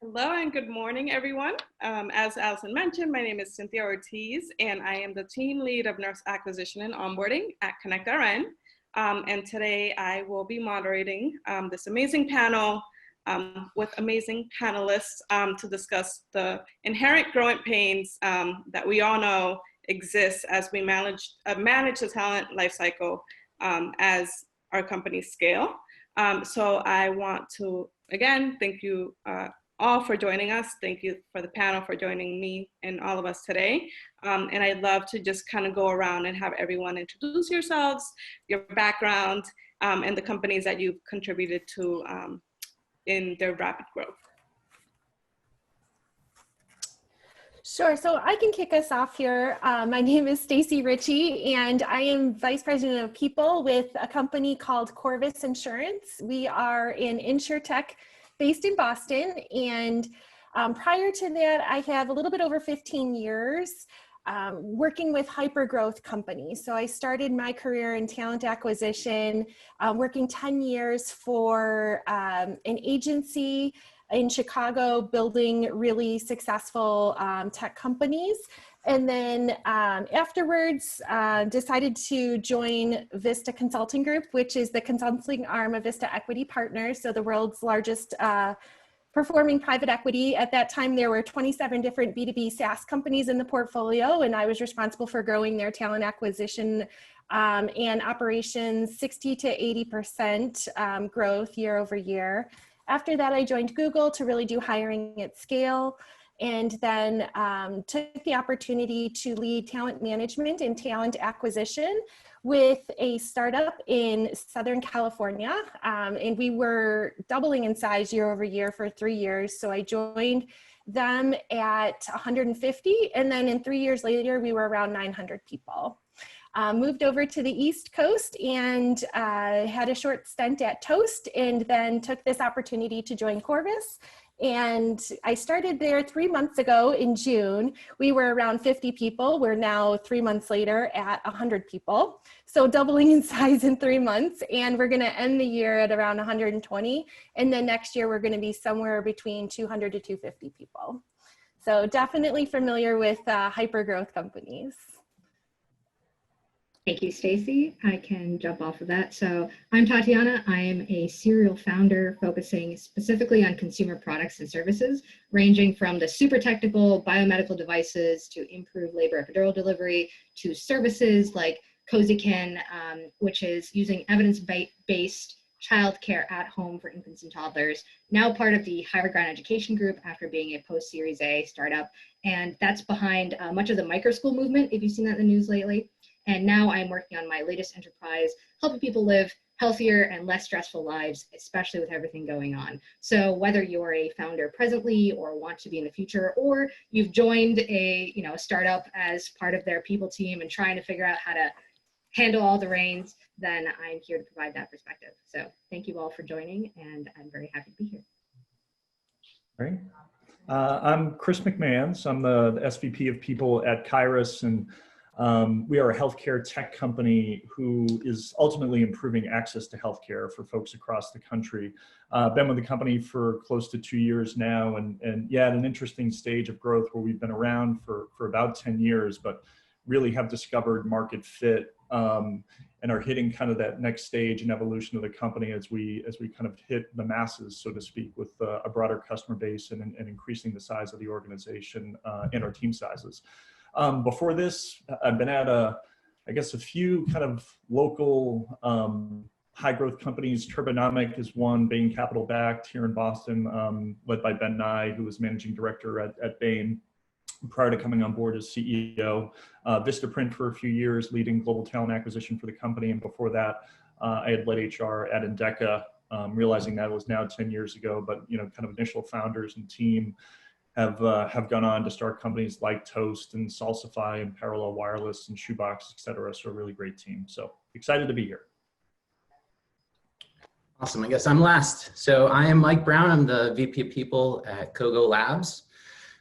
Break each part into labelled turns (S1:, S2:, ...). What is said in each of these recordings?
S1: Hello and good morning, everyone. As Allison mentioned, my name is Cynthia Ortiz, and I am the team lead of nurse acquisition and onboarding at ConnectRN. And today I will be moderating this amazing panel with amazing panelists to discuss the inherent growing pains that we all know exist as we manage the talent lifecycle as our companies scale. So I want to, again, thank you all for joining us. Thank you for the panel for joining me and all of us today. And I'd love to just kind of go around and have everyone introduce yourselves, your background, and the companies that you've contributed to in their rapid growth.
S2: Sure, so I can kick us off here. My name is Stacy Ritchie, and I am Vice President of People with a company called Corvus Insurance. We are an insurtech based in Boston, and prior to that, I have a little bit over 15 years working with hyper-growth companies. So I started my career in talent acquisition, working 10 years for an agency in Chicago, building really successful tech companies. And then afterwards, decided to join Vista Consulting Group, which is the consulting arm of Vista Equity Partners, so the world's largest performing private equity. At that time, there were 27 different B2B SaaS companies in the portfolio, and I was responsible for growing their talent acquisition and operations 60 to 80% growth year over year. After that, I joined Google to really do hiring at scale, and then took the opportunity to lead talent management and talent acquisition with a startup in Southern California. And we were doubling in size year over year for 3 years. So I joined them at 150, and then in 3 years later, we were around 900 people. Moved over to the East Coast and had a short stint at Toast, and then took this opportunity to join Corvus. And I started there 3 months ago in June. We were around 50 people. We're now 3 months later at 100 people. So doubling in size in 3 months. And we're gonna end the year at around 120. And then next year, we're gonna be somewhere between 200 to 250 people. So definitely familiar with hyper-growth companies.
S3: Thank you, Stacy. I can jump off of that. So I'm Tatiana. I am a serial founder focusing specifically on consumer products and services, ranging from the super technical biomedical devices to improve labor epidural delivery to services like CozyKin, which is using evidence-based childcare at home for infants and toddlers, now part of the Higher Ground Education Group after being a post-Series A startup. And that's behind much of the microschool movement, if you've seen that in the news lately. And now I'm working on my latest enterprise, helping people live healthier and less stressful lives, especially with everything going on. So whether you're a founder presently or want to be in the future, or you've joined a startup as part of their people team and trying to figure out how to handle all the reins, then I'm here to provide that perspective. So thank you all for joining, and I'm very happy to be here.
S4: Great. I'm Chris McMahon. I'm the SVP of People at Kairos, and we are a healthcare tech company who is ultimately improving access to healthcare for folks across the country. Been with the company for close to 2 years now, and yeah, at an interesting stage of growth where we've been around for about 10 years, but really have discovered market fit and are hitting kind of that next stage in evolution of the company as we kind of hit the masses, so to speak, with a broader customer base and increasing the size of the organization and our team sizes. Before this, I've been at I guess a few kind of local high growth companies. Turbonomic is one, Bain Capital backed here in Boston, led by Ben Nye, who was managing director at Bain prior to coming on board as CEO. Vistaprint for a few years, leading global talent acquisition for the company. And before that, I had led HR at Endeca, realizing that was now 10 years ago, but kind of initial founders and team have gone on to start companies like Toast and Salsify and Parallel Wireless and Shoebox, et cetera. So a really great team. So excited to be here.
S5: Awesome. I guess I'm last. So I am Mike Brown. I'm the VP of People at Kogo Labs.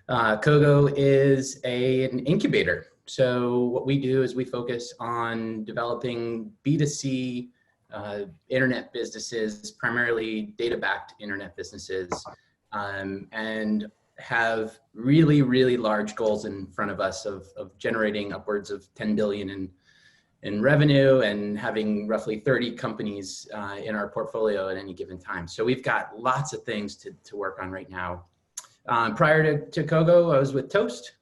S5: Kogo is an incubator. So what we do is we focus on developing B2C internet businesses, primarily data-backed internet businesses and have really, really large goals in front of us of generating upwards of 10 billion in revenue and having roughly 30 companies in our portfolio at any given time. So we've got lots of things to work on right now. Prior to Kogo, I was with Toast,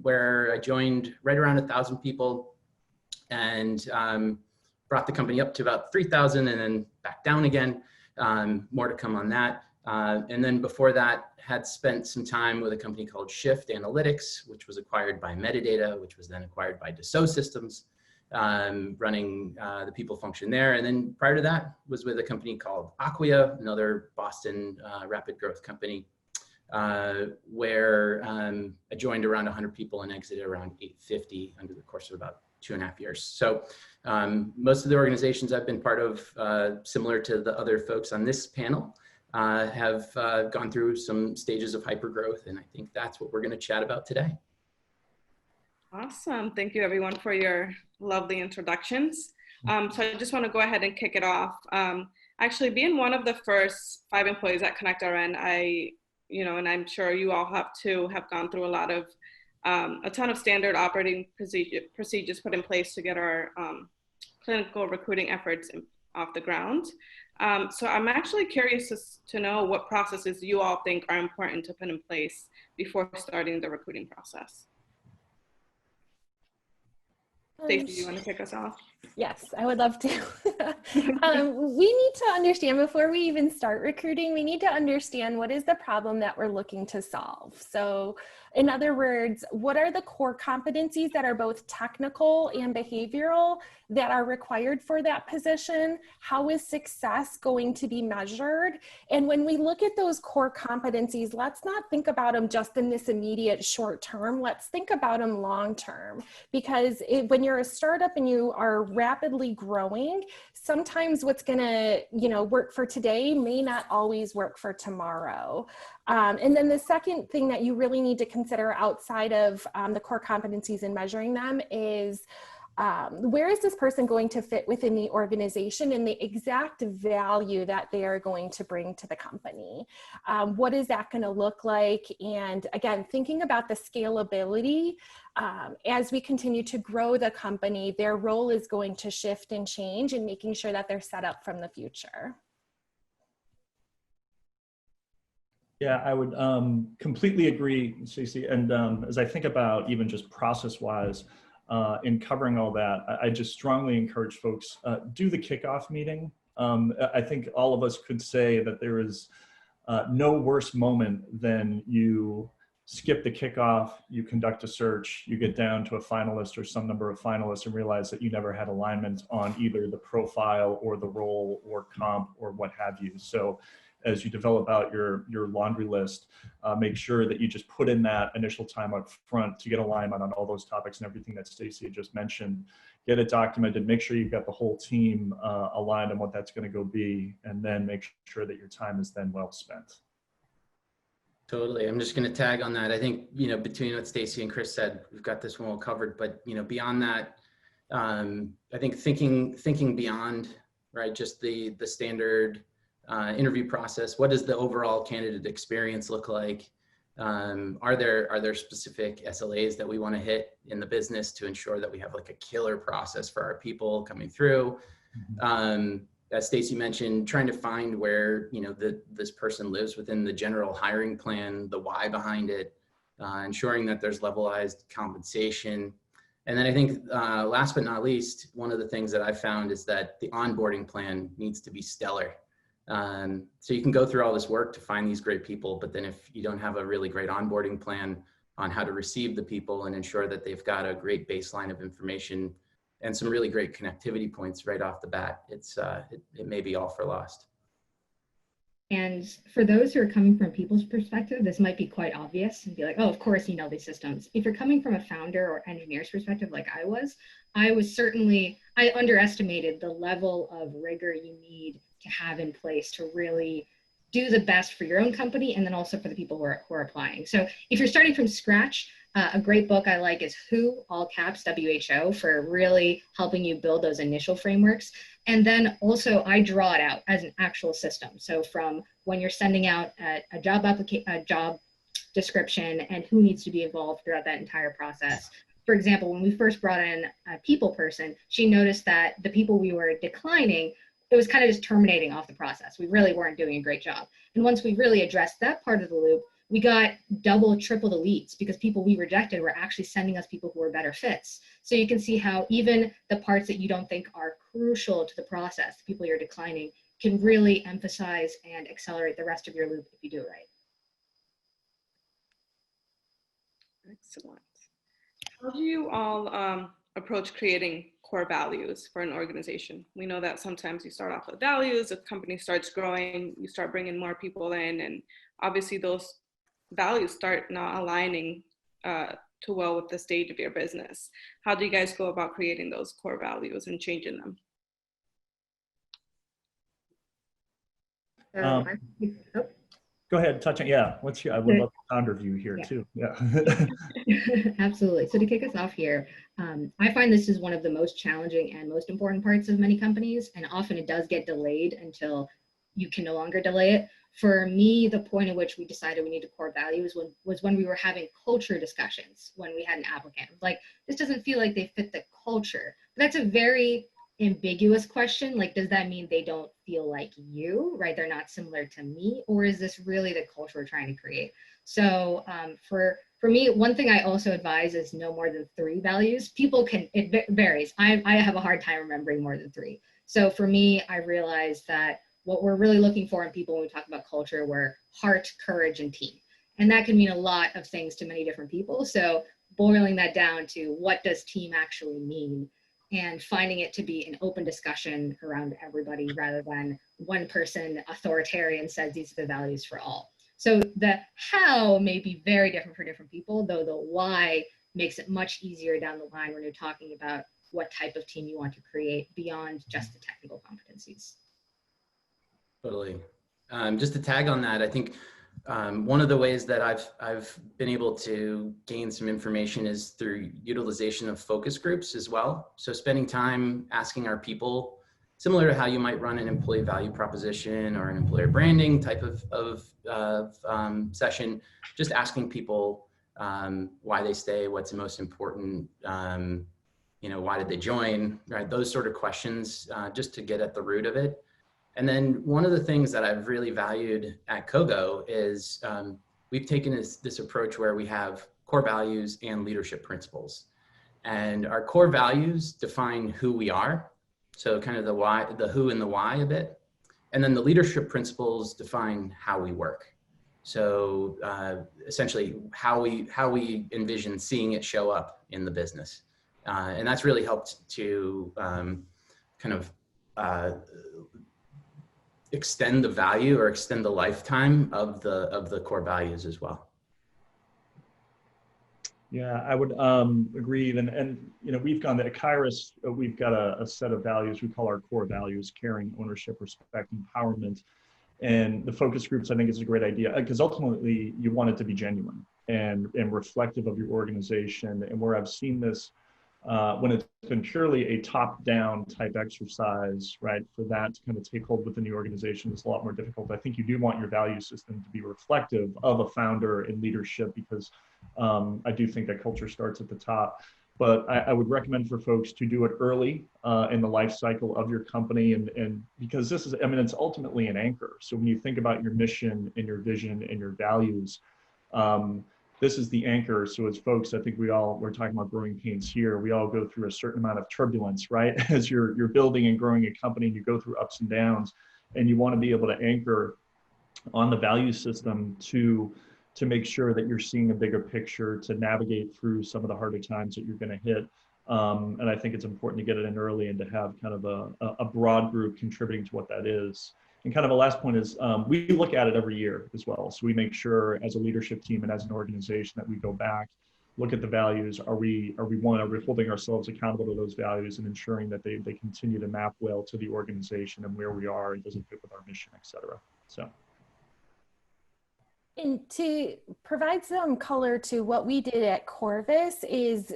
S5: where I joined right around 1,000 people and brought the company up to about 3,000 and then back down again. More to come on that. And then before that, had spent some time with a company called Shift Analytics, which was acquired by Metadata, which was then acquired by Dassault Systems, running the people function there. And then prior to that was with a company called Acquia, another Boston rapid growth company, where I joined around 100 people and exited around 850 under the course of about 2.5 years. So most of the organizations I've been part of, similar to the other folks on this panel, have gone through some stages of hypergrowth, and I think that's what we're going to chat about today.
S1: Awesome. Thank you everyone for your lovely introductions. So I just want to go ahead and kick it off. Actually, being one of the first 5 employees at ConnectRN, and I'm sure you all have too, have gone through a ton of standard operating procedures put in place to get our clinical recruiting efforts off the ground. So I'm actually curious to know what processes you all think are important to put in place before starting the recruiting process. Stacey, you want to kick us off?
S2: Yes, I would love to. We need to understand, before we even start recruiting, we need to understand what is the problem that we're looking to solve. So in other words, what are the core competencies that are both technical and behavioral that are required for that position? How is success going to be measured? And when we look at those core competencies, let's not think about them just in this immediate short term. Let's think about them long term, because when you're a startup and you are rapidly growing, sometimes what's going to work for today may not always work for tomorrow. And then the second thing that you really need to consider outside of the core competencies and measuring them is where is this person going to fit within the organization and the exact value that they are going to bring to the company? What is that going to look like? And again, thinking about the scalability, as we continue to grow the company, their role is going to shift and change, and making sure that they're set up from the future.
S4: Yeah, I would completely agree, Stacey. And as I think about even just process-wise, in covering all that, I just strongly encourage folks, do the kickoff meeting. I think all of us could say that there is no worse moment than you skip the kickoff, you conduct a search, you get down to a finalist or some number of finalists and realize that you never had alignment on either the profile or the role or comp or what have you. So as you develop out your laundry list, make sure that you just put in that initial time up front to get alignment on all those topics and everything that Stacey had just mentioned. Get it documented, make sure you've got the whole team aligned on what that's going to go be, and then make sure that your time is then well spent.
S5: Totally. I'm just going to tag on that. I think, between what Stacey and Chris said, we've got this one well covered, but, beyond that, I think thinking beyond, right, just the standard interview process. What does the overall candidate experience look like? Are there specific SLAs that we want to hit in the business to ensure that we have like a killer process for our people coming through? As Stacey mentioned, trying to find where this person lives within the general hiring plan, the why behind it, ensuring that there's levelized compensation. And then I think last but not least, one of the things that I found is that the onboarding plan needs to be stellar. So you can go through all this work to find these great people, but then if you don't have a really great onboarding plan on how to receive the people and ensure that they've got a great baseline of information and some really great connectivity points right off the bat, it may be all for lost.
S3: And for those who are coming from people's perspective, this might be quite obvious and be like, oh, of course you know these systems. If you're coming from a founder or engineer's perspective like I underestimated the level of rigor you need to have in place to really do the best for your own company and then also for the people who are applying. So if you're starting from scratch, A great book I like is Who, all caps, WHO, for really helping you build those initial frameworks. And then also I draw it out as an actual system. So from when you're sending out a job description and who needs to be involved throughout that entire process. For example, when we first brought in a people person, she noticed that the people we were declining, it was kind of just terminating off the process. We really weren't doing a great job. And once we really addressed that part of the loop, we got double, triple the leads because people we rejected were actually sending us people who were better fits. So you can see how even the parts that you don't think are crucial to the process, the people you're declining, can really emphasize and accelerate the rest of your loop if you do it right.
S1: Excellent. How do you all approach creating core values for an organization? We know that sometimes you start off with values, if the company starts growing, you start bringing more people in, and obviously those values start not aligning too well with the stage of your business. How do you guys go about creating those core values and changing them?
S4: Go ahead, touch on, yeah. What's your, I would love the founder view here too. Yeah.
S3: Absolutely. So to kick us off here, I find this is one of the most challenging and most important parts of many companies, and often it does get delayed until you can no longer delay it. For me, the point at which we decided we needed core values was when we were having culture discussions, when we had an applicant. Like, this doesn't feel like they fit the culture. But that's a very ambiguous question. Like, does that mean they don't feel like you, right? They're not similar to me, or is this really the culture we're trying to create? So for me, one thing I also advise is no more than 3 values. People can, it varies. I have a hard time remembering more than 3. So for me, I realized that what we're really looking for in people when we talk about culture were heart, courage, and team. And that can mean a lot of things to many different people. So boiling that down to what does team actually mean, and finding it to be an open discussion around everybody rather than one person authoritarian says these are the values for all. So the how may be very different for different people, though the why makes it much easier down the line when you're talking about what type of team you want to create beyond just the technical competencies.
S5: Totally. Just to tag on that, I think one of the ways that I've been able to gain some information is through utilization of focus groups as well. So spending time asking our people, similar to how you might run an employee value proposition or an employer branding type of session, just asking people why they stay, what's the most important, why did they join, right? Those sort of questions, just to get at the root of it. And then one of the things that I've really valued at Kogo is we've taken this approach where we have core values and leadership principles. And our core values define who we are. So kind of the why, the who and the why a bit. And then the leadership principles define how we work. So essentially how we envision seeing it show up in the business. And that's really helped to kind of extend the value or extend the lifetime of the core values as well.
S4: Yeah, I would agree. And we've gone to Kairos, we've got a set of values we call our core values: caring, ownership, respect, empowerment. And the focus groups, I think, is a great idea because ultimately you want it to be genuine and reflective of your organization. And where I've seen this when it's been purely a top-down type exercise, right, for that to kind of take hold within the organization is a lot more difficult. I think you do want your value system to be reflective of a founder in leadership because I do think that culture starts at the top. But I would recommend for folks to do it early in the life cycle of your company, and because this is, I mean, it's ultimately an anchor. So when you think about your mission and your vision and your values, this is the anchor. So as folks, I think we're talking about growing pains here. We all go through a certain amount of turbulence, right? As you're building and growing a company, and you go through ups and downs, and you want to be able to anchor on the value system to make sure that you're seeing a bigger picture, to navigate through some of the harder times that you're going to hit. And I think it's important to get it in early and to have kind of a broad group contributing to what that is. And kind of a last point is we look at it every year as well. So we make sure as a leadership team and as an organization that we go back, look at the values. Are we holding ourselves accountable to those values and ensuring that they continue to map well to the organization and where we are and doesn't fit with our mission, et cetera. So.
S2: And to provide some color to what we did at Corvus is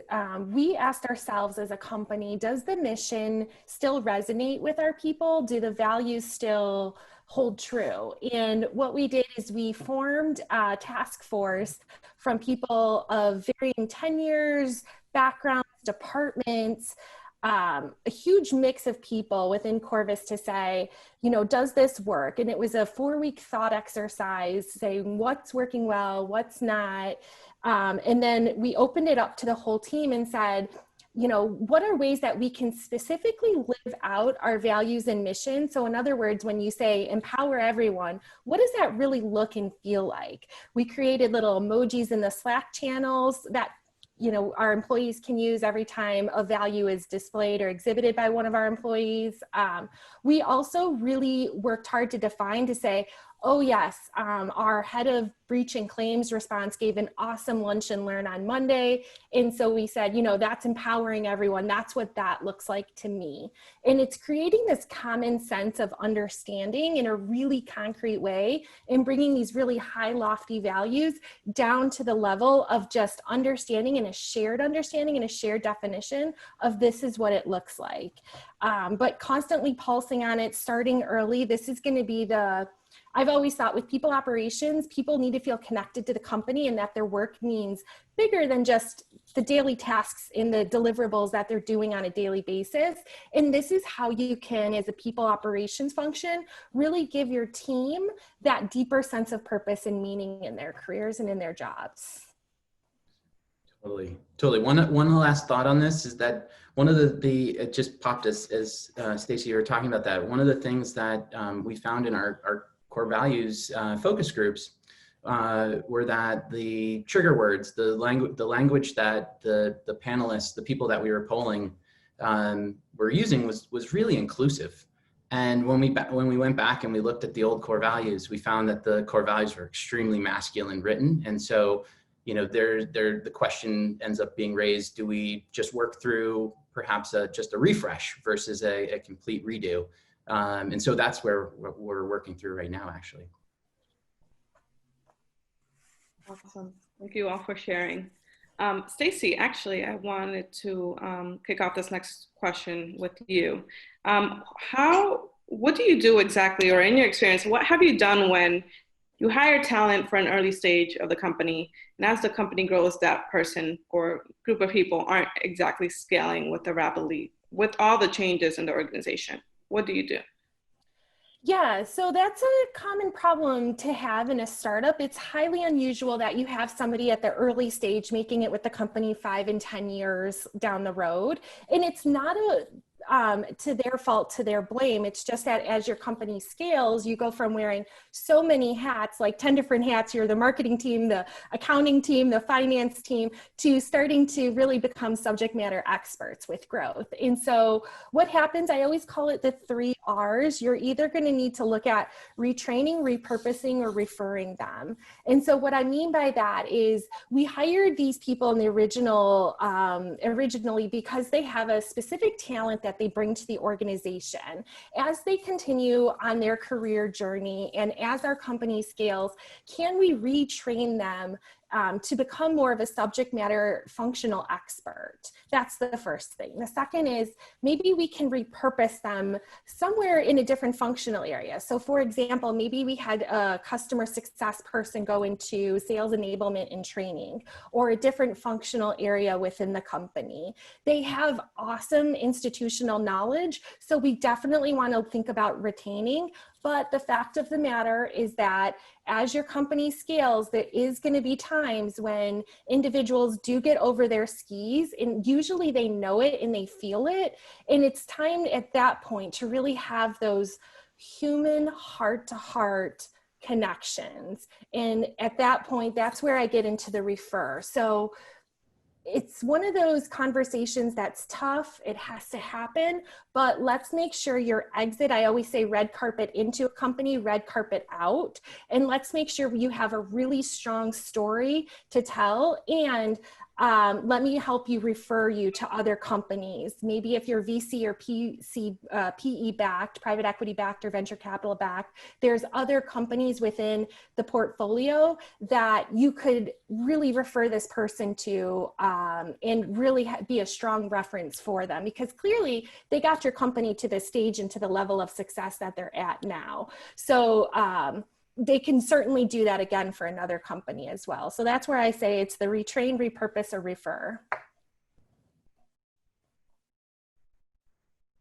S2: we asked ourselves as a company, does the mission still resonate with our people? Do the values still hold true? And what we did is we formed a task force from people of varying tenures, backgrounds, departments, a huge mix of people within Corvus to say, you know, does this work? And it was a 4-week thought exercise saying what's working well, what's not. And then we opened it up to the whole team and said, you know, what are ways that we can specifically live out our values and mission? So in other words, when you say empower everyone, what does that really look and feel like? We created little emojis in the Slack channels that, you know, our employees can use every time a value is displayed or exhibited by one of our employees. We also really worked hard to define to say, oh yes, our head of breach and claims response gave an awesome lunch and learn on Monday. And so we said, you know, that's empowering everyone. That's what that looks like to me. And it's creating this common sense of understanding in a really concrete way and bringing these really high lofty values down to the level of just understanding and a shared definition of this is what it looks like. But constantly pulsing on it, starting early. This is going to be I've always thought with people operations, people need to feel connected to the company and that their work means bigger than just the daily tasks and the deliverables that they're doing on a daily basis. And this is how you can, as a people operations function, really give your team that deeper sense of purpose and meaning in their careers and in their jobs.
S5: Totally. One last thought on this is that one of it just popped as Stacey, you were talking about that. One of the things that we found in our core values focus groups were that the trigger words, the language that the panelists, the people that we were polling were using was really inclusive. And when we went back and we looked at the old core values, we found that the core values were extremely masculine written. And so, you know, the question ends up being raised, do we just work through perhaps just a refresh versus a complete redo? And so that's where we're working through right now, actually.
S1: Awesome. Thank you all for sharing. Stacey, actually, I wanted to kick off this next question with you. What do you do exactly, or in your experience, what have you done when you hire talent for an early stage of the company, and as the company grows, that person or group of people aren't exactly scaling with all the changes in the organization? What do you do?
S2: Yeah, so that's a common problem to have in a startup. It's highly unusual that you have somebody at the early stage making it with the company 5 and 10 years down the road. And it's not to their fault, to their blame. It's just that as your company scales, you go from wearing so many hats, like 10 different hats, you're the marketing team, the accounting team, the finance team, to starting to really become subject matter experts with growth. And so what happens, I always call it the 3 R's. You're either going to need to look at retraining, repurposing, or referring them. And so what I mean by that is we hired these people in the originally because they have a specific talent that they bring to the organization. As they continue on their career journey and as our company scales, can we retrain them to become more of a subject matter functional expert? That's the first thing. The second is maybe we can repurpose them somewhere in a different functional area. So for example, maybe we had a customer success person go into sales enablement and training, or a different functional area within the company. They have awesome institutional knowledge, so we definitely want to think about retaining. But the fact of the matter is that as your company scales, there is going to be times when individuals do get over their skis, and usually they know it and they feel it. And it's time at that point to really have those human heart-to-heart connections. And at that point, that's where I get into the refer. So it's one of those conversations that's tough. It has to happen, but let's make sure your exit, I always say red carpet into a company, red carpet out. And let's make sure you have a really strong story to tell. And let me help you refer you to other companies. Maybe if you're VC or PE backed, private equity backed or venture capital backed, there's other companies within the portfolio that you could really refer this person to and really be a strong reference for them, because clearly they got your company to the stage and to the level of success that they're at now. So they can certainly do that again for another company as well. So that's where I say it's the retrain, repurpose, or refer.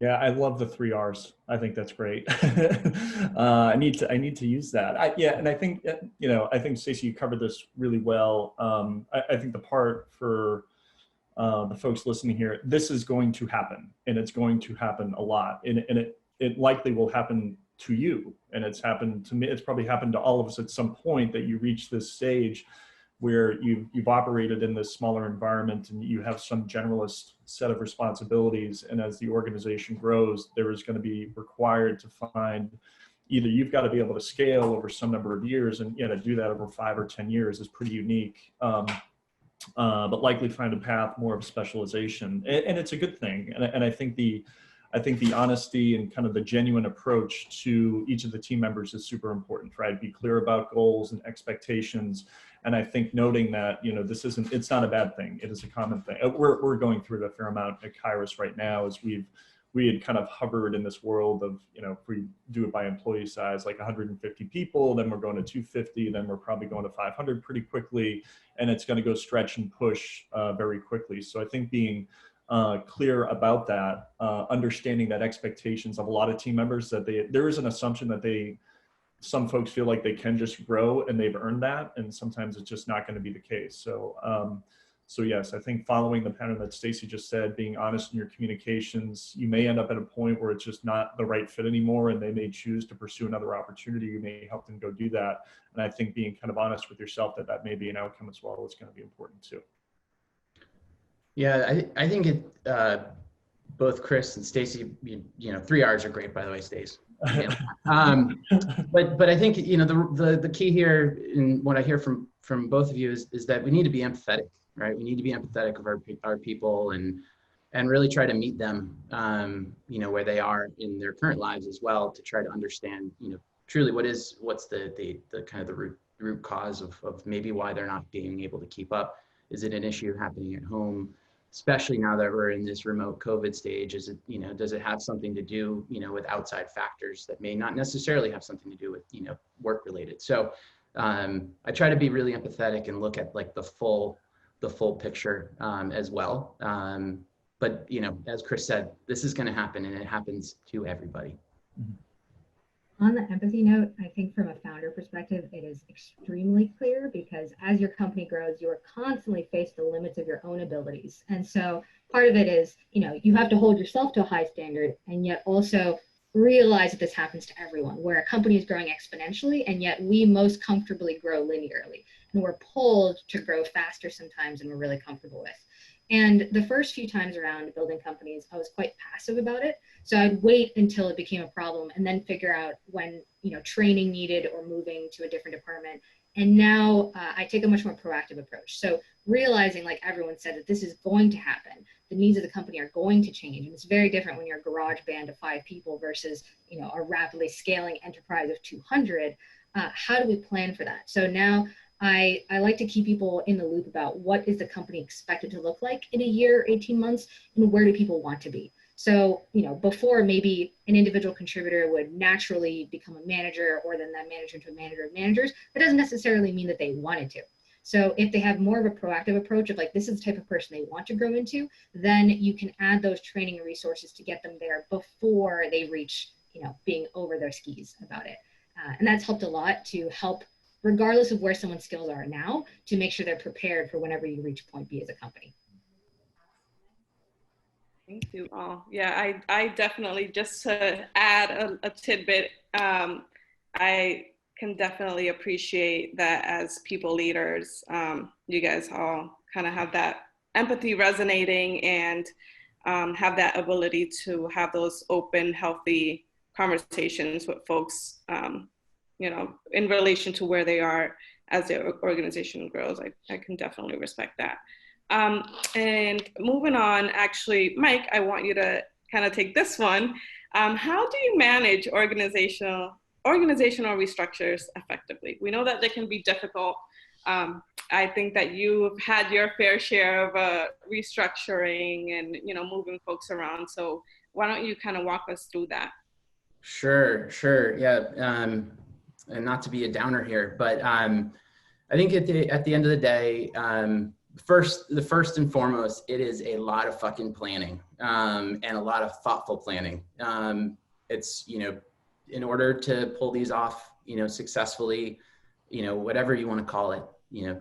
S4: Yeah, I love the 3 R's. I think that's great. I need to use that. Yeah, and I think I think Stacey, you covered this really well. I think the part for the folks listening here, this is going to happen, and it's going to happen a lot, and it likely will happen to you, and it's happened to me. It's probably happened to all of us at some point, that you reach this stage where you've operated in this smaller environment and you have some generalist set of responsibilities, and as the organization grows, there is going to be required to find, either you've got to be able to scale over some number of years, and to do that over 5 or 10 years is pretty unique, but likely find a path more of specialization, and it's a good thing. And I think the honesty and kind of the genuine approach to each of the team members is super important, right? Be clear about goals and expectations. And I think noting that, it's not a bad thing. It is a common thing. We're going through it a fair amount at Kairos right now, as we had kind of hovered in this world of, if we do it by employee size, like 150 people, then we're going to 250, then we're probably going to 500 pretty quickly. And it's going to go stretch and push very quickly. So I think being clear about that, understanding that expectations of a lot of team members, that there is an assumption that some folks feel like they can just grow and they've earned that, and sometimes it's just not going to be the case. So yes, I think following the pattern that Stacey just said, being honest in your communications, you may end up at a point where it's just not the right fit anymore, and they may choose to pursue another opportunity. You may help them go do that, and I think being kind of honest with yourself that may be an outcome as well is going to be important too.
S5: Yeah, I think both Chris and Stacey, 3 R's are great, by the way, Stace. But I think the key here, in what I hear from both of you, is that we need to be empathetic, right? We need to be empathetic of our people and really try to meet them, where they are in their current lives as well, to try to understand, truly what's the kind of the root cause of maybe why they're not being able to keep up. Is it an issue happening at home? Especially now that we're in this remote COVID stage, is it, does it have something to do, with outside factors that may not necessarily have something to do with, work related. So I try to be really empathetic and look at like the full picture as well. But, as Chris said, this is going to happen, and it happens to everybody.
S4: Mm-hmm.
S3: On the empathy note, I think from a founder perspective, it is extremely clear, because as your company grows, you are constantly faced the limits of your own abilities. And so part of it is, you have to hold yourself to a high standard, and yet also realize that this happens to everyone, where a company is growing exponentially, and yet we most comfortably grow linearly. And we're pulled to grow faster sometimes than we're really comfortable with. And the first few times around building companies, I was quite passive about it. So I'd wait until it became a problem and then figure out when, training needed or moving to a different department. And now I take a much more proactive approach. So realizing, like everyone said, that this is going to happen. The needs of the company are going to change. And it's very different when you're a garage band of 5 people versus, a rapidly scaling enterprise of 200. How do we plan for that? So now I like to keep people in the loop about what is the company expected to look like in a year, 18 months, and where do people want to be? So, before maybe an individual contributor would naturally become a manager, or then that manager to a manager of managers, that doesn't necessarily mean that they wanted to. So if they have more of a proactive approach of like, this is the type of person they want to grow into, then you can add those training and resources to get them there before they reach, being over their skis about it. And that's helped a lot to help, regardless of where someone's skills are now, to make sure they're prepared for whenever you reach point B as a company.
S1: Thank you all. Yeah, I definitely, just to add a tidbit, I can definitely appreciate that as people leaders, you guys all kind of have that empathy resonating, and have that ability to have those open, healthy conversations with folks, in relation to where they are as their organization grows. I can definitely respect that. And moving on, actually, Mike, I want you to kind of take this one. How do you manage organizational restructures effectively? We know that they can be difficult. I think that you've had your fair share of restructuring and moving folks around. So why don't you kind of walk us through that?
S5: Sure, yeah. And not to be a downer here, but I think at the end of the day, the first and foremost, it is a lot of fucking planning and a lot of thoughtful planning. It's in order to pull these off, successfully, whatever you want to call it.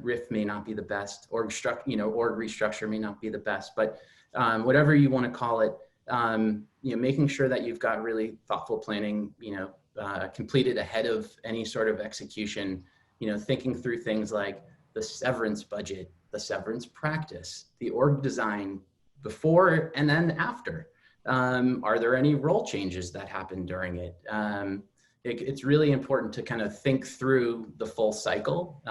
S5: RIF may not be the best, org restructure may not be the best, but whatever you want to call it, making sure that you've got really thoughtful planning, completed ahead of any sort of execution, thinking through things like the severance budget, the severance practice, the org design before and then after. Are there any role changes that happen during it? It's really important to kind of think through the full cycle.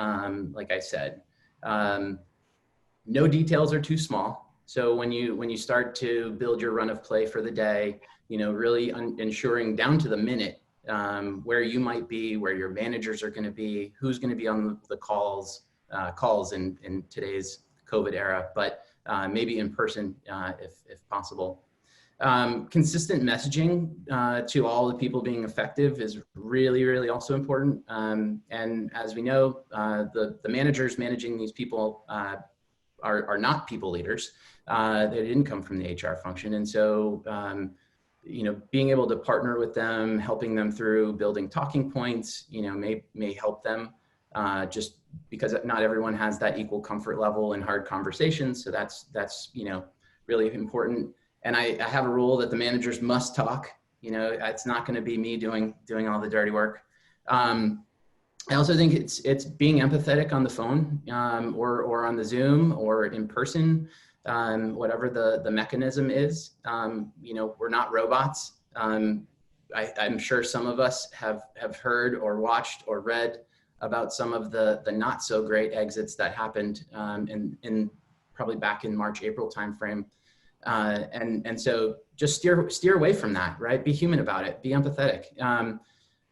S5: Like I said, no details are too small. So when you start to build your run of play for the day, really ensuring down to the minute where you might be, where your managers are going to be, who's going to be on the calls in today's COVID era, but maybe in person if possible. Consistent messaging to all the people being effective is really, really also important. And as we know, the managers managing these people are not people leaders. They didn't come from the HR function. And so, being able to partner with them, helping them through building talking points, may help them just because not everyone has that equal comfort level in hard conversations. So that's really important. And I have a rule that the managers must talk. It's not going to be me doing all the dirty work. I also think it's being empathetic on the phone or on the Zoom or in person, whatever the mechanism is. We're not robots. I'm sure some of us have heard or watched or read about some of the not so great exits that happened in probably back in March, April timeframe. And so just steer away from that, right? Be human about it, be empathetic.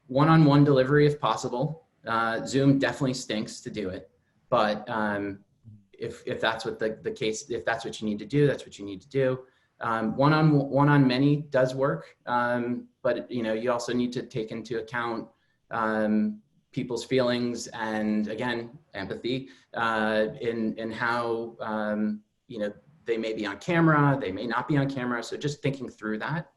S5: One-on-one delivery if possible. Zoom definitely stinks to do it, but if that's what the case, if that's what you need to do, that's what you need to do. One-on many does work, but you also need to take into account people's feelings and, again, empathy in how they may be on camera, they may not be on camera. So just thinking through that.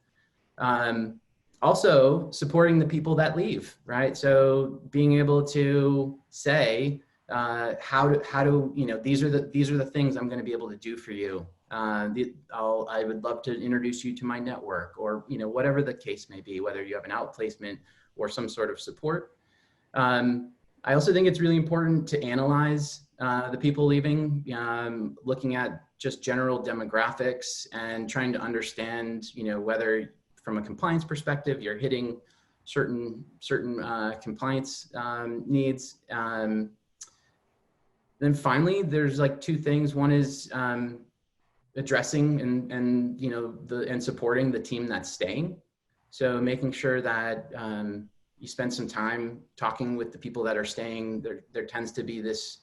S5: Also supporting the people that leave, right? So being able to say, how do these are the things I'm going to be able to do for you. I would love to introduce you to my network, or whatever the case may be, whether you have an outplacement or some sort of support. I also think it's really important to analyze the people leaving, looking at just general demographics and trying to understand, whether from a compliance perspective, you're hitting certain compliance needs. Then finally, there's like two things. One is addressing and supporting the team that's staying. So making sure that you spend some time talking with the people that are staying. There tends to be this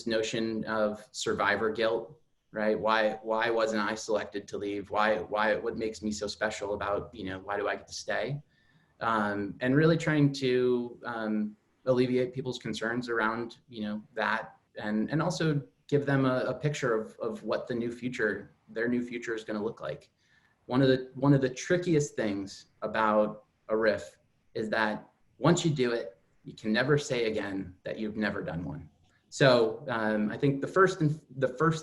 S5: notion of survivor guilt, right? Why wasn't I selected to leave? What makes me so special about, why do I get to stay? And really trying to alleviate people's concerns around, that, and also give them a picture of what their new future is going to look like. One of the trickiest things about a RIF is that once you do it, you can never say again that you've never done one. So I think the first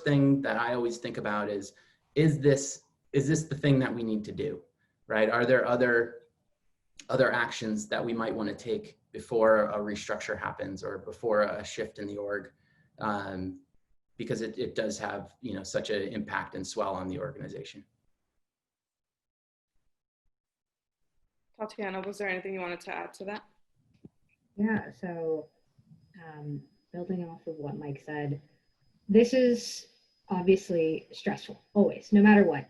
S5: thing that I always think about is this the thing that we need to do, right? Are there other actions that we might want to take before a restructure happens or before a shift in the org? Because it does have, such an impact and swell on the organization.
S1: Tatiana, was there anything you wanted to add to that?
S3: Yeah, so building off of what Mike said, this is obviously stressful, always, no matter what.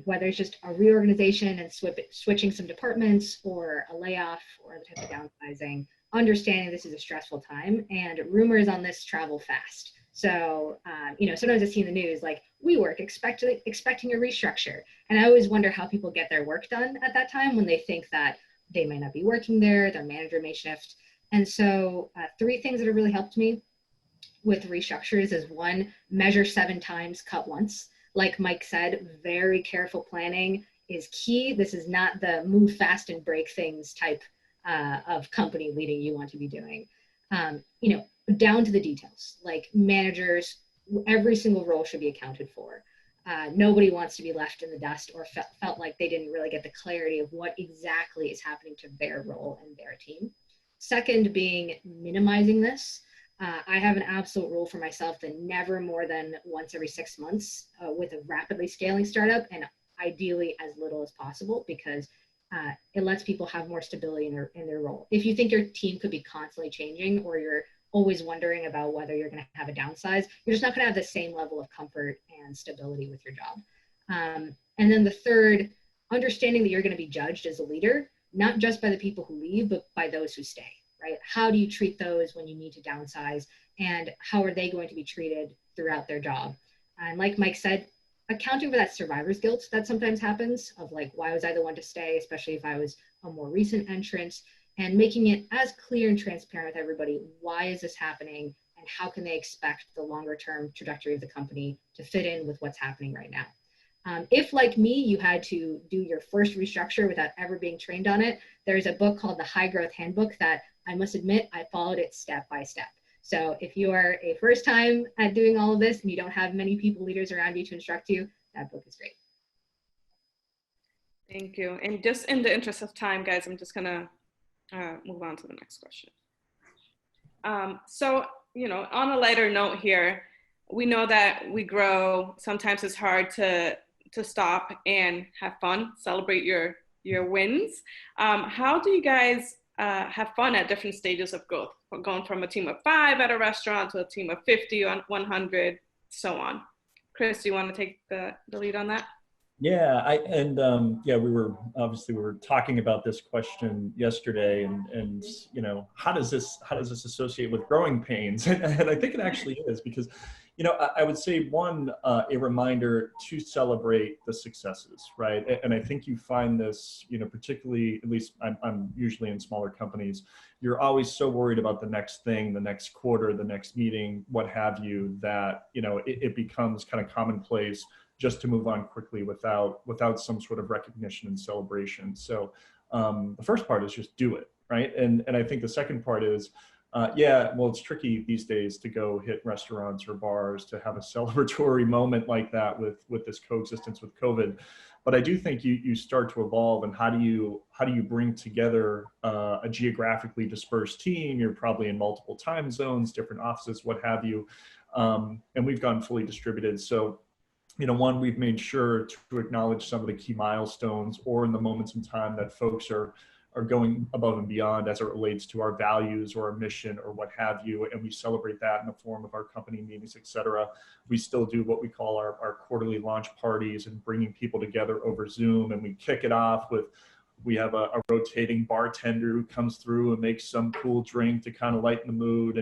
S3: Whether it's just a reorganization and switching some departments, or a layoff, or other type of downsizing, understanding this is a stressful time, and rumors on this travel fast. So, sometimes I see in the news, like, WeWork expecting a restructure. And I always wonder how people get their work done at that time when they think that they might not be working there, their manager may shift. And so 3 things that have really helped me with restructures is 1, measure 7 times, cut once. Like Mike said, very careful planning is key. This is not the move fast and break things type of company leading you want to be doing. Down to the details, like managers, every single role should be accounted for. Nobody wants to be left in the dust or felt like they didn't really get the clarity of what exactly is happening to their role and their team. Second being minimizing this. I have an absolute rule for myself that never more than once every 6 months with a rapidly scaling startup, and ideally as little as possible, because it lets people have more stability in their role. If you think your team could be constantly changing, or you're always wondering about whether you're going to have a downsize, you're just not going to have the same level of comfort and stability with your job. And then the third, understanding that you're going to be judged as a leader, not just by the people who leave, but by those who stay. Right? How do you treat those when you need to downsize, and how are they going to be treated throughout their job? And like Mike said, accounting for that survivor's guilt that sometimes happens of like, why was I the one to stay, especially if I was a more recent entrant, and making it as clear and transparent with everybody. Why is this happening, and how can they expect the longer term trajectory of the company to fit in with what's happening right now? If, like me, you had to do your first restructure without ever being trained on it, there's a book called the High Growth Handbook that I must admit, I followed it step by step. So if you are a first time at doing all of this and you don't have many people leaders around you to instruct you, that book is great.
S1: Thank you. And just in the interest of time, guys, I'm just gonna move on to the next question. So, on a lighter note here, we know that we grow. Sometimes it's hard to stop and have fun, celebrate your wins. How do you guys have fun at different stages of growth, going from a team of 5 at a restaurant to a team of 50, 100, so on? Chris, do you want to take the lead on that?
S4: Yeah, we were talking about this question yesterday, and how does this associate with growing pains? And I think it actually is, because I would say, one, a reminder to celebrate the successes, right? And I think you find this, particularly, at least I'm usually in smaller companies, you're always so worried about the next thing, the next quarter, the next meeting, what have you, that it becomes kind of commonplace just to move on quickly without some sort of recognition and celebration. So the first part is just do it, right? And I think the second part is, it's tricky these days to go hit restaurants or bars to have a celebratory moment like that with this coexistence with COVID. But I do think you start to evolve, and how do you bring together a geographically dispersed team? You're probably in multiple time zones, different offices, what have you, and we've gone fully distributed. So one, we've made sure to acknowledge some of the key milestones, or in the moments in time that folks are going above and beyond as it relates to our values or our mission or what have you, and we celebrate that in the form of our company meetings, et cetera. We still do what we call our quarterly launch parties and bringing people together over Zoom, and we kick it off with, we have a rotating bartender who comes through and makes some cool drink to kind of lighten the mood,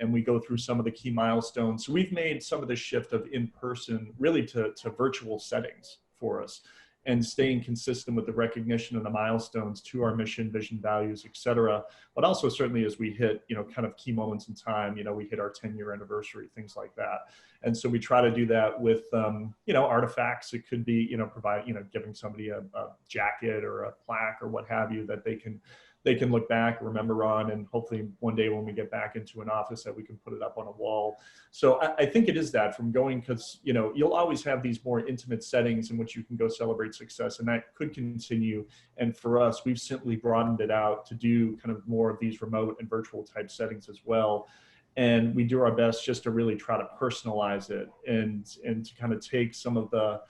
S4: and we go through some of the key milestones. So we've made some of the shift of in-person really to virtual settings for us, and staying consistent with the recognition of the milestones to our mission, vision, values, et cetera. But also certainly as we hit, kind of key moments in time, we hit our 10-year anniversary, things like that. And so we try to do that with, artifacts. It could be, provide, giving somebody a jacket or a plaque or what have you that they can look back, remember on, and hopefully one day when we get back into an office that we can put it up on a wall. So I think it is that, from going, because you'll always have these more intimate settings in which you can go celebrate success, and that could continue. And for us, we've simply broadened it out to do kind of more of these remote and virtual type settings as well. And we do our best just to really try to personalize it, and to kind of take some of the,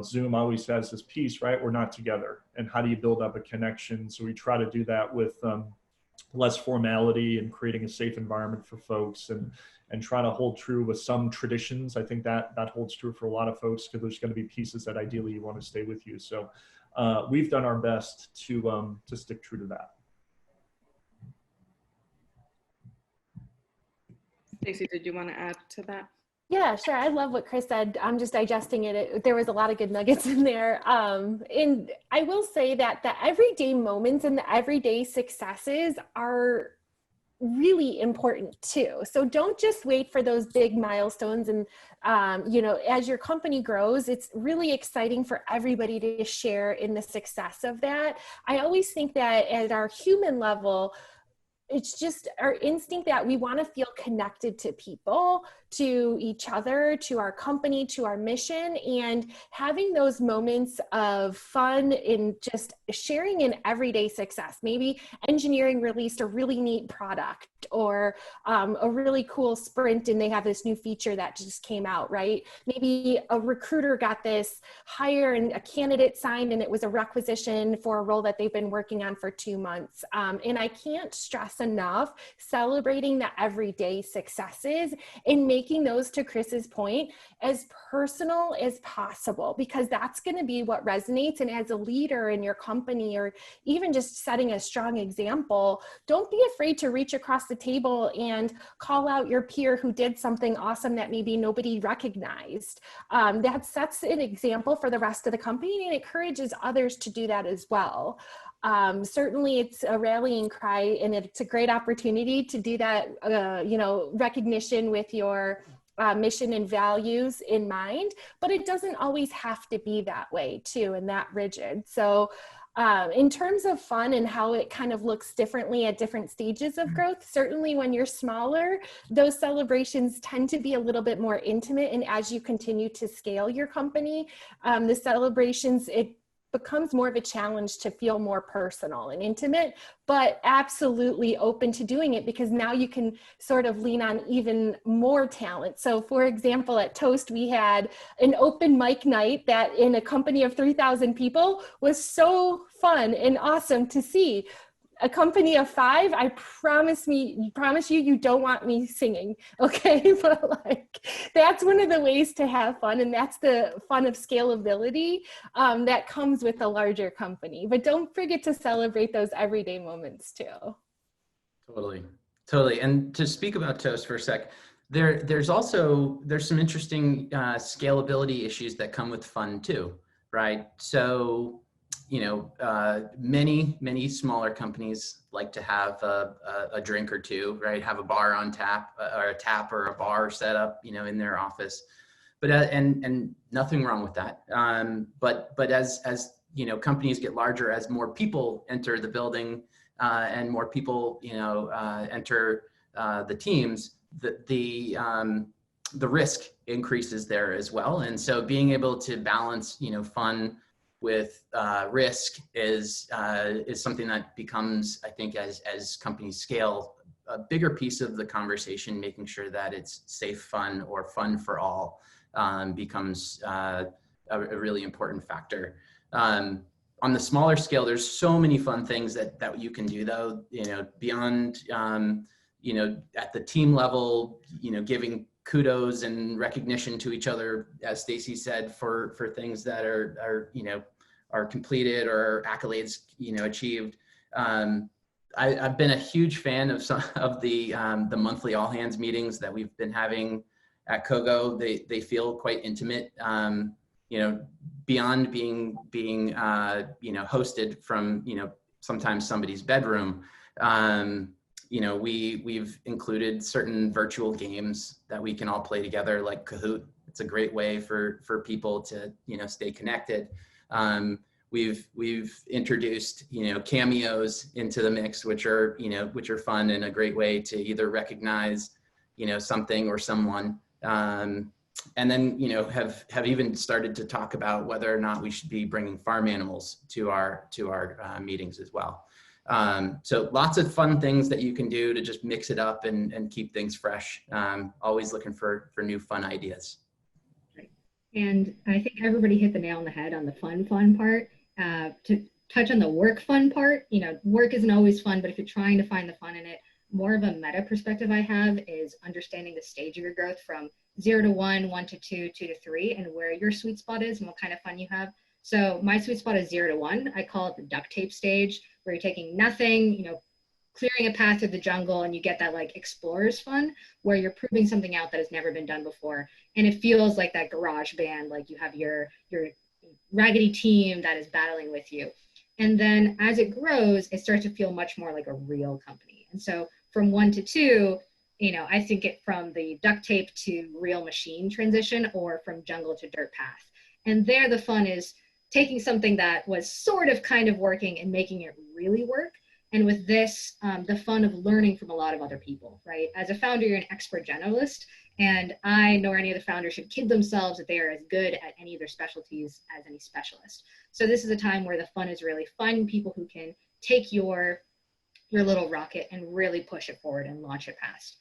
S4: Zoom always has this piece, right? We're not together. And how do you build up a connection? So we try to do that with less formality and creating a safe environment for folks, and and trying to hold true with some traditions. I think that holds true for a lot of folks, because there's going to be pieces that ideally you want to stay with you. So we've done our best to stick true to that.
S1: Stacey, did you want to add to that?
S2: Yeah, sure. I love what Chris said. I'm just digesting it. There was a lot of good nuggets in there. And I will say that the everyday moments and the everyday successes are really important too. So don't just wait for those big milestones. And, you know, as your company grows, it's really exciting for everybody to share in the success of that. I always think that at our human level, it's just our instinct that we want to feel connected to people, to each other, to our company, to our mission, and having those moments of fun in just sharing an everyday success. Maybe engineering released a really neat product, or a really cool sprint and they have this new feature that just came out, right? Maybe a recruiter got this hire and a candidate signed and it was a requisition for a role that they've been working on for 2 months. And I can't stress enough celebrating the everyday successes and making those, to Chris's point, as personal as possible, because that's going to be what resonates. And as a leader in your company, or even just setting a strong example, don't be afraid to reach across the table and call out your peer who did something awesome that maybe nobody recognized. That sets an example for the rest of the company and encourages others to do that as well. Certainly it's a rallying cry, and it's a great opportunity to do that, you know, recognition with your mission and values in mind, but it doesn't always have to be that way too, and that rigid. So in terms of fun and how it kind of looks differently at different stages of growth, certainly when you're smaller, those celebrations tend to be a little bit more intimate. And as you continue to scale your company, the celebrations, it becomes more of a challenge to feel more personal and intimate, but absolutely open to doing it, because now you can sort of lean on even more talent. So for example, at Toast, we had an open mic night that in a company of 3,000 people was so fun and awesome to see. A company of 5, I promise you, you don't want me singing, okay? But like, that's one of the ways to have fun, and that's the fun of scalability that comes with a larger company. But don't forget to celebrate those everyday moments too.
S5: Totally. And to speak about Toast for a sec, there's some interesting scalability issues that come with fun too, right? So, you know, many smaller companies like to have a drink or two, right? Have a bar on tap, or a tap or a bar set up, you know, in their office. But and nothing wrong with that. But as you know, companies get larger, as more people enter the building, and more people, you know, enter the teams, the risk increases there as well. And so being able to balance, you know, fun with risk is something that becomes, I think, as companies scale, a bigger piece of the conversation, making sure that it's safe fun, or fun for all, becomes a really important factor. On the smaller scale, there's so many fun things that you can do, though, you know, beyond, you know, at the team level, you know, giving kudos and recognition to each other, as Stacey said, for things that are you know, are completed, or accolades, you know, achieved. I've been a huge fan of some of the monthly all hands meetings that we've been having at Kogo. They feel quite intimate, you know, beyond being you know, hosted from, you know, sometimes somebody's bedroom. You know, we've included certain virtual games that we can all play together, like Kahoot. It's a great way for people to, you know, stay connected. We've introduced, you know, cameos into the mix, which are fun and a great way to either recognize, you know, something or someone. And then, you know, have even started to talk about whether or not we should be bringing farm animals to our meetings as well. So lots of fun things that you can do to just mix it up and keep things fresh. Always looking for new fun ideas.
S3: Right. And I think everybody hit the nail on the head on the fun part. To touch on the work fun part, you know, work isn't always fun, but if you're trying to find the fun in it, more of a meta perspective I have is understanding the stage of your growth from 0 to 1, 1 to 2, 2 to 3, and where your sweet spot is and what kind of fun you have. So my sweet spot is 0 to 1. I call it the duct tape stage, where you're taking nothing, you know, clearing a path through the jungle, and you get that like explorer's fun where you're proving something out that has never been done before. And it feels like that garage band, like you have your raggedy team that is battling with you. And then as it grows, it starts to feel much more like a real company. And so from 1 to 2, you know, I think it from the duct tape to real machine transition, or from jungle to dirt path. And there the fun is taking something that was sort of kind of working and making it really work. And with this, the fun of learning from a lot of other people, right? As a founder, you're an expert generalist, and I nor any other founder should kid themselves that they are as good at any of their specialties as any specialist. So this is a time where the fun is really finding people who can take your little rocket and really push it forward and launch it past.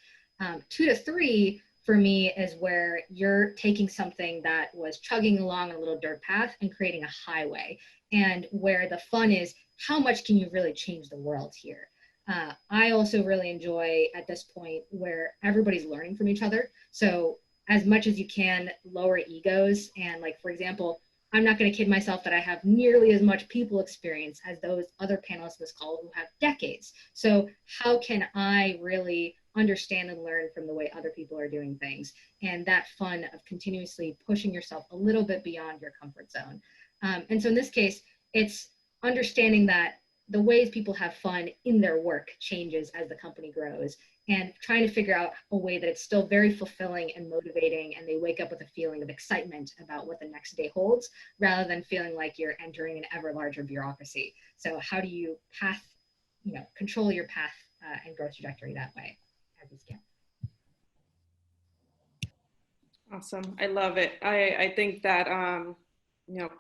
S3: 2 to 3 for me is where you're taking something that was chugging along a little dirt path and creating a highway, and where the fun is how much can you really change the world here. I also really enjoy at this point where everybody's learning from each other. So as much as you can lower egos, and like, for example, I'm not going to kid myself that I have nearly as much people experience as those other panelists in this call who have decades. So how can I really understand and learn from the way other people are doing things, and that fun of continuously pushing yourself a little bit beyond your comfort zone. And so in this case, it's understanding that the ways people have fun in their work changes as the company grows, and trying to figure out a way that it's still very fulfilling and motivating, and they wake up with a feeling of excitement about what the next day holds, rather than feeling like you're entering an ever larger bureaucracy. So how do you control your path and growth trajectory that way as you scale?
S1: Awesome. I love it. I think that,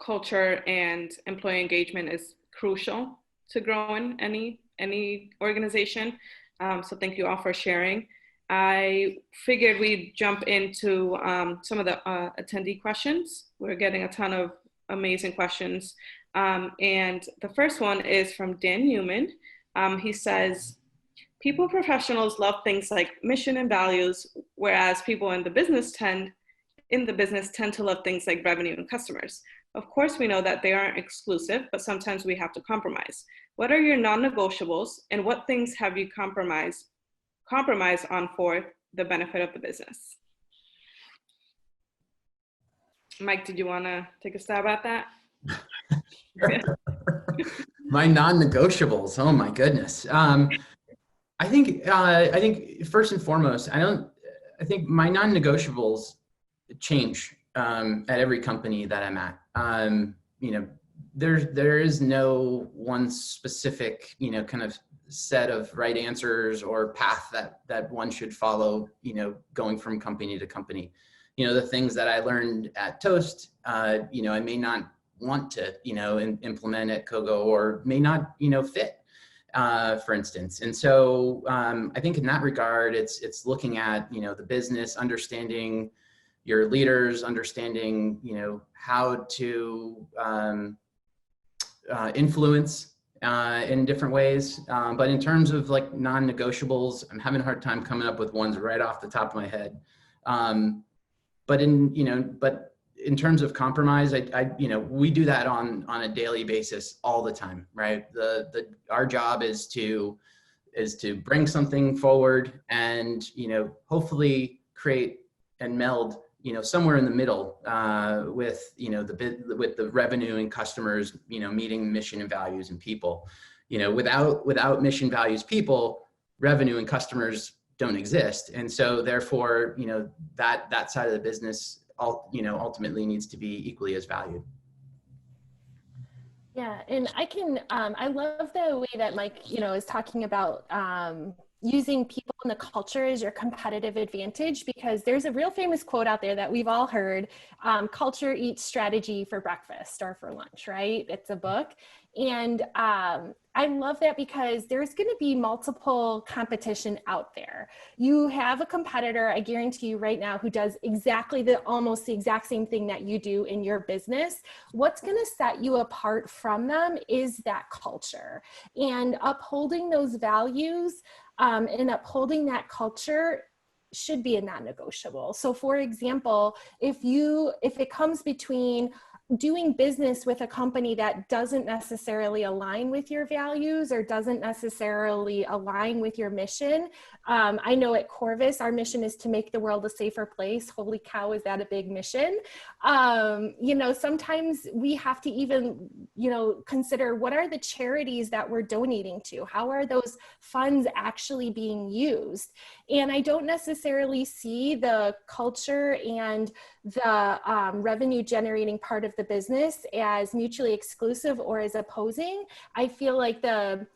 S1: culture and employee engagement is crucial to growing any organization. So thank you all for sharing. I figured we'd jump into some of the attendee questions. We're getting a ton of amazing questions. And the first one is from Dan Newman. He says, people professionals love things like mission and values, whereas people in the business tend to love things like revenue and customers. Of course, we know that they aren't exclusive, but sometimes we have to compromise. What are your non-negotiables, and what things have you compromised on for the benefit of the business? Mike, did you want to take a stab at that?
S5: My non-negotiables. Oh my goodness. I think first and foremost, I think my non-negotiables change at every company that I'm at. There is no one specific, kind of set of right answers or path that one should follow, going from company to company. The things that I learned at Toast, I may not want to, implement at Kogo, or may not, fit, for instance. And so I think in that regard, it's looking at, the business, understanding your leaders, understanding, how to influence in different ways. But in terms of like non-negotiables, I'm having a hard time coming up with ones right off the top of my head. But in terms of compromise, we do that on a daily basis all the time, right? Our job is to bring something forward and, hopefully create and meld, somewhere in the middle with, with the revenue and customers, meeting mission and values and people. Without mission, values, people, revenue and customers don't exist. And so therefore, that side of the business, ultimately needs to be equally as valued.
S2: Yeah, and I love the way that Mike, is talking about using people and the culture as your competitive advantage, because there's a real famous quote out there that we've all heard, culture eats strategy for breakfast or for lunch, right? It's a book. And I I love that because there's going to be multiple competition out there. You have a competitor, I guarantee you right now, who does exactly almost the exact same thing that you do in your business. What's going to set you apart from them is that culture, and upholding those values and upholding that culture should be a non-negotiable. So for example, if it comes between doing business with a company that doesn't necessarily align with your values or doesn't necessarily align with your mission. I know at Corvus, our mission is to make the world a safer place. Holy cow, is that a big mission? Sometimes we have to even, consider what are the charities that we're donating to? How are those funds actually being used? And I don't necessarily see the culture and the revenue generating part of the business as mutually exclusive or as opposing. I feel like the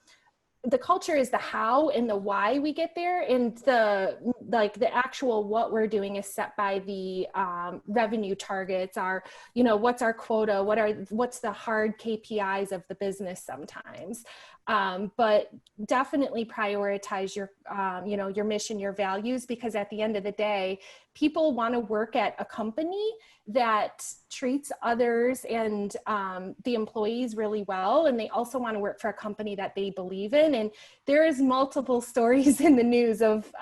S2: culture is the how and the why we get there, and the actual what we're doing is set by the revenue targets, what's our quota, what's the hard KPIs of the business sometimes. But definitely prioritize your mission, your values, because at the end of the day, people want to work at a company that treats others and the employees really well. And they also want to work for a company that they believe in. And there is multiple stories in the news of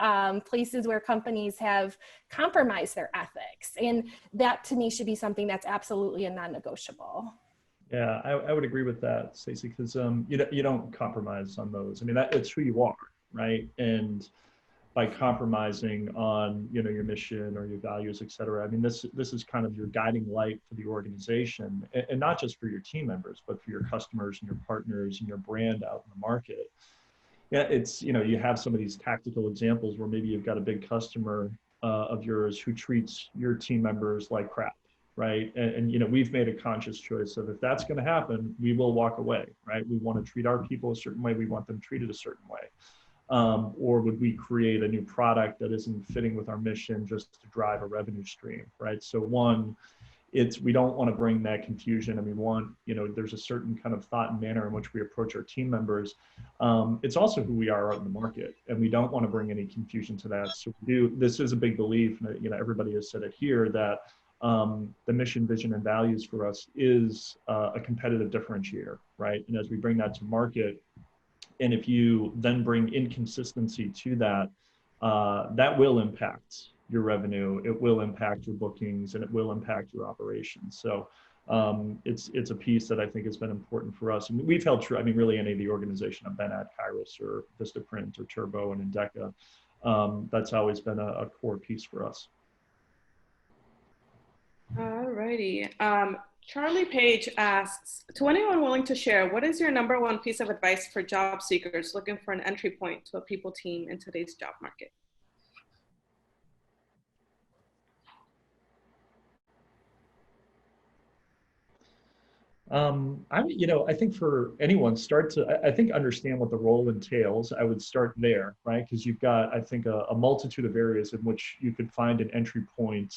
S2: places where companies have compromised their ethics. And that to me should be something that's absolutely a non-negotiable.
S4: Yeah, I would agree with that, Stacey, because you don't compromise on those. I mean, it's who you are, right? And by compromising on your mission or your values, et cetera, I mean, this is kind of your guiding light for the organization, and not just for your team members, but for your customers and your partners and your brand out in the market. Yeah, it's you have some of these tactical examples where maybe you've got a big customer of yours who treats your team members like crap. Right. And we've made a conscious choice of, if that's going to happen, we will walk away. Right. We want to treat our people a certain way. We want them treated a certain way. Or would we create a new product that isn't fitting with our mission just to drive a revenue stream? Right. So we don't want to bring that confusion. I mean, there's a certain kind of thought and manner in which we approach our team members. It's also who we are out in the market, and we don't want to bring any confusion to that. So this is a big belief, everybody has said it here, that the mission, vision, and values for us is a competitive differentiator, right? And as we bring that to market, and if you then bring inconsistency to that, that will impact your revenue, it will impact your bookings, and it will impact your operations. So it's a piece that I think has been important for us. And we've held true, I mean, really any of the organization I've been at, Kairos or Vistaprint or Turbo and Endeca, that's always been a core piece for us.
S1: Alrighty. Charlie Page asks, to anyone willing to share, what is your number one piece of advice for job seekers looking for an entry point to a people team in today's job market?
S4: I think for anyone, I think understand what the role entails. I would start there, right? Because you've got, I think, a multitude of areas in which you could find an entry point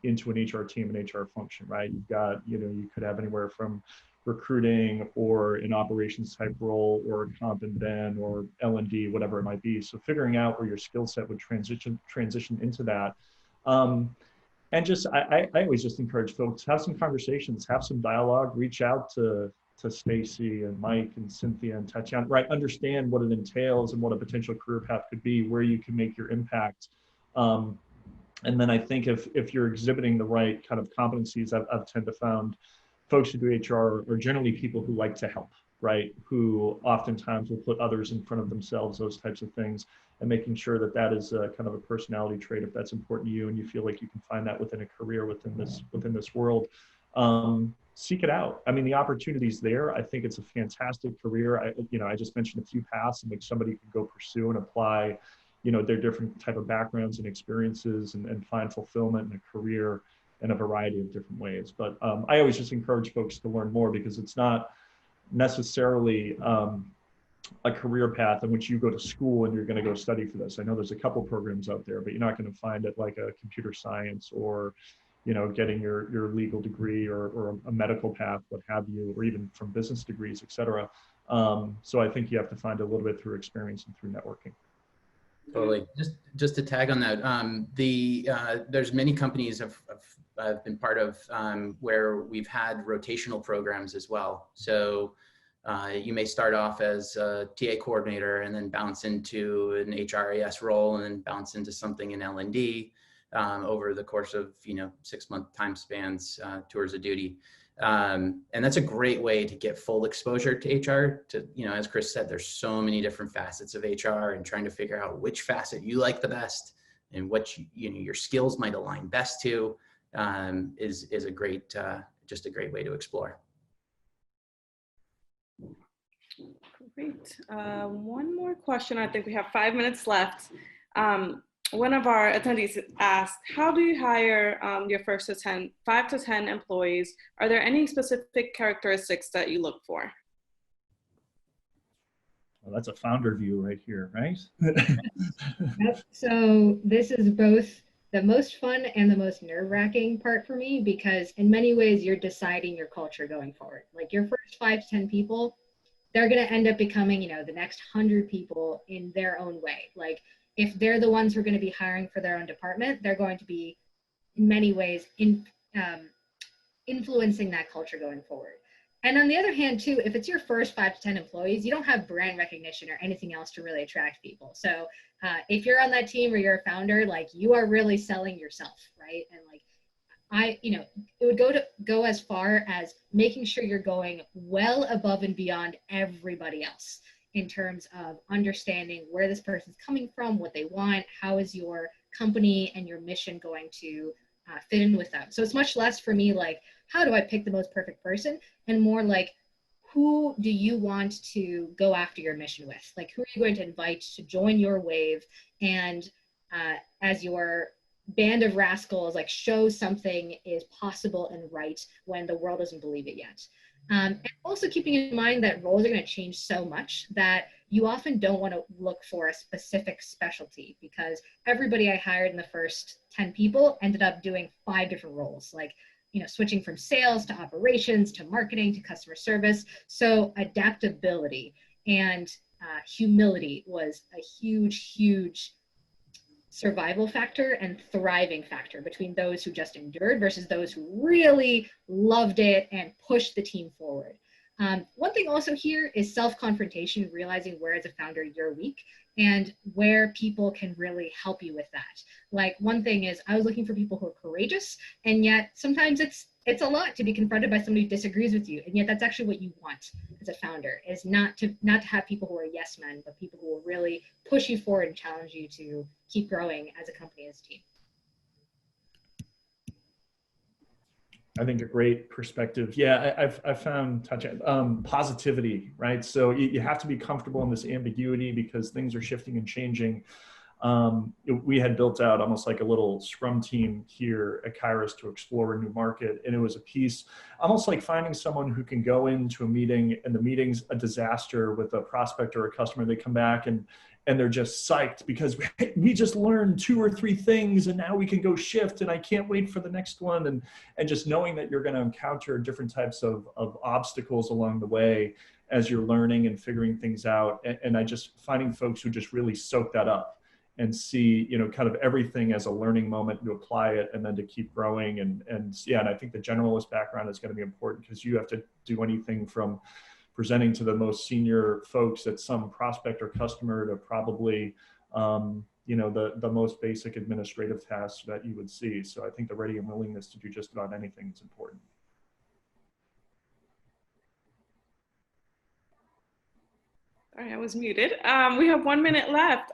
S4: into an HR team and HR function, right? You've got, you could have anywhere from recruiting or an operations type role or a comp and ben or L&D, whatever it might be. So figuring out where your skill set would transition into that. And I always just encourage folks, have some conversations, have some dialogue, reach out to Stacey and Mike and Cynthia and Tatiana, right? Understand what it entails and what a potential career path could be, where you can make your impact. And then I think if you're exhibiting the right kind of competencies, I've tend to found folks who do HR are generally people who like to help, right? Who oftentimes will put others in front of themselves, those types of things, and making sure that is a kind of a personality trait, if that's important to you and you feel like you can find that within a career within this world. Seek it out. I mean, the opportunity's there. I think it's a fantastic career. I just mentioned a few paths in which somebody could go pursue and apply, their different type of backgrounds and experiences and find fulfillment in a career in a variety of different ways. But I always just encourage folks to learn more, because it's not necessarily a career path in which you go to school and you're going to go study for this. I know there's a couple programs out there, but you're not going to find it like a computer science or getting your legal degree or a medical path, what have you, or even from business degrees, et cetera. So I think you have to find a little bit through experience and through networking.
S5: Totally. Just to tag on that, there's many companies I've been part of where we've had rotational programs as well. So you may start off as a TA coordinator and then bounce into an HRIS role and then bounce into something in L&D over the course of 6-month time spans, tours of duty. And that's a great way to get full exposure to HR. As Chris said, there's so many different facets of HR, and trying to figure out which facet you like the best and what your skills might align best to is a great, just a great way to explore.
S1: Great. One more question. I think we have 5 minutes left. One of our attendees asked, how do you hire your first 5 to 10 employees? Are there any specific characteristics that you look for?
S4: Well, that's a founder view right here, right?
S3: Yep. So this is both the most fun and the most nerve-wracking part for me, because in many ways you're deciding your culture going forward. Like your first 5 to 10 people, they're going to end up becoming, the next 100 people in their own way. Like if they're the ones who are going to be hiring for their own department, they're going to be in many ways influencing that culture going forward. And on the other hand too, if it's your first 5 to 10 employees, you don't have brand recognition or anything else to really attract people. So if you're on that team or you're a founder, like you are really selling yourself, right? And like it would go as far as making sure you're going well above and beyond everybody else in terms of understanding where this person's coming from, what they want, how is your company and your mission going to fit in with them. So it's much less for me like, how do I pick the most perfect person, and more like, who do you want to go after your mission with? Like, who are you going to invite to join your wave and as your band of rascals, like show something is possible and right when the world doesn't believe it yet. And also keeping in mind that roles are going to change so much that you often don't want to look for a specific specialty, because everybody I hired in the first 10 people ended up doing 5 different roles, like switching from sales to operations to marketing to customer service. So adaptability and humility was a huge survival factor and thriving factor between those who just endured versus those who really loved it and pushed the team forward. One thing also here is self-confrontation, realizing where as a founder you're weak and where people can really help you with that. Like one thing is I was looking for people who are courageous, and yet sometimes it's a lot to be confronted by somebody who disagrees with you, and yet that's actually what you want as a founder, is not to have people who are yes men, but people who will really push you forward and challenge you to keep growing as a company, as a team.
S4: I think a great perspective. Yeah, I've found positivity, right? So you have to be comfortable in this ambiguity because things are shifting and changing. We had built out almost like a little scrum team here at Kairos to explore a new market. And it was a piece, almost like finding someone who can go into a meeting and the meeting's a disaster with a prospect or a customer. They come back and they're just psyched because we just learned 2 or 3 things and now we can go shift and I can't wait for the next one. And just knowing that you're going to encounter different types of obstacles along the way as you're learning and figuring things out. And I just finding folks who just really soak that up and see, kind of everything as a learning moment to apply it and then to keep growing. And I think the generalist background is going to be important because you have to do anything from presenting to the most senior folks at some prospect or customer to probably, the most basic administrative tasks that you would see. So I think the ready and willingness to do just about anything is important.
S1: Sorry, I was muted. We have 1 minute left.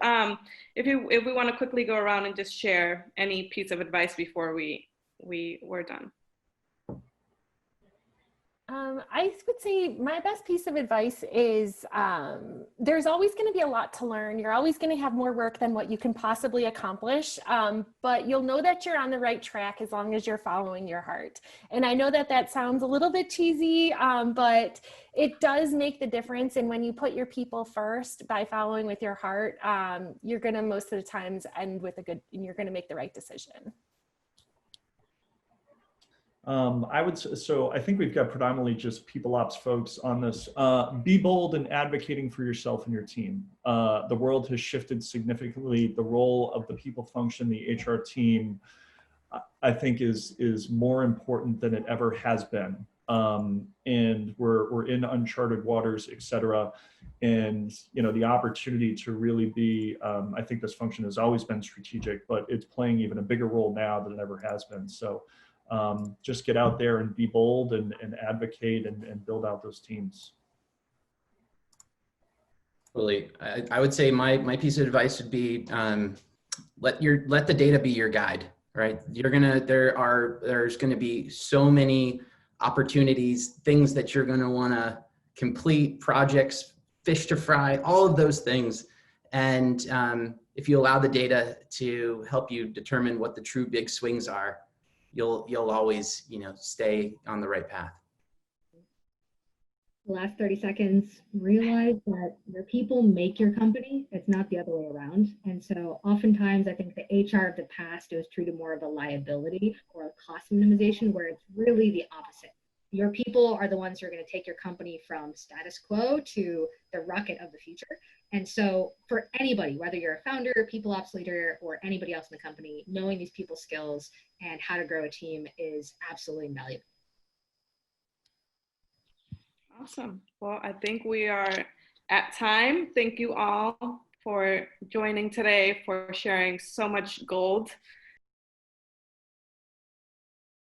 S1: If we want to quickly go around and just share any piece of advice before we're done.
S2: I would say my best piece of advice is there's always going to be a lot to learn. You're always going to have more work than what you can possibly accomplish, but you'll know that you're on the right track as long as you're following your heart. And I know that sounds a little bit cheesy, but it does make the difference. And when you put your people first by following with your heart, you're going to most of the times end with and you're going to make the right decision.
S4: So I think we've got predominantly just people ops folks on this. Be bold in advocating for yourself and your team. The world has shifted significantly. The role of the people function, the HR team, I think is more important than it ever has been. And we're in uncharted waters, et cetera. And, you know, the opportunity to really be, I think this function has always been strategic, but it's playing even a bigger role now than it ever has been. So just get out there and be bold and advocate and build out those teams.
S5: Totally. I would say my piece of advice would be let the data be your guide, right? There's gonna be so many opportunities, things that you're gonna wanna complete, projects, fish to fry, all of those things. And if you allow the data to help you determine what the true big swings are, you'll always, you know, stay on the right path.
S3: The last 30 seconds, realize that your people make your company. It's not the other way around. And so oftentimes I think the HR of the past was treated more of a liability or a cost minimization, where it's really the opposite. Your people are the ones who are going to take your company from status quo to the rocket of the future. And so for anybody, whether you're a founder, people ops leader, or anybody else in the company, knowing these people skills and how to grow a team is absolutely invaluable.
S1: Awesome. Well, I think we are at time. Thank you all for joining today, for sharing so much gold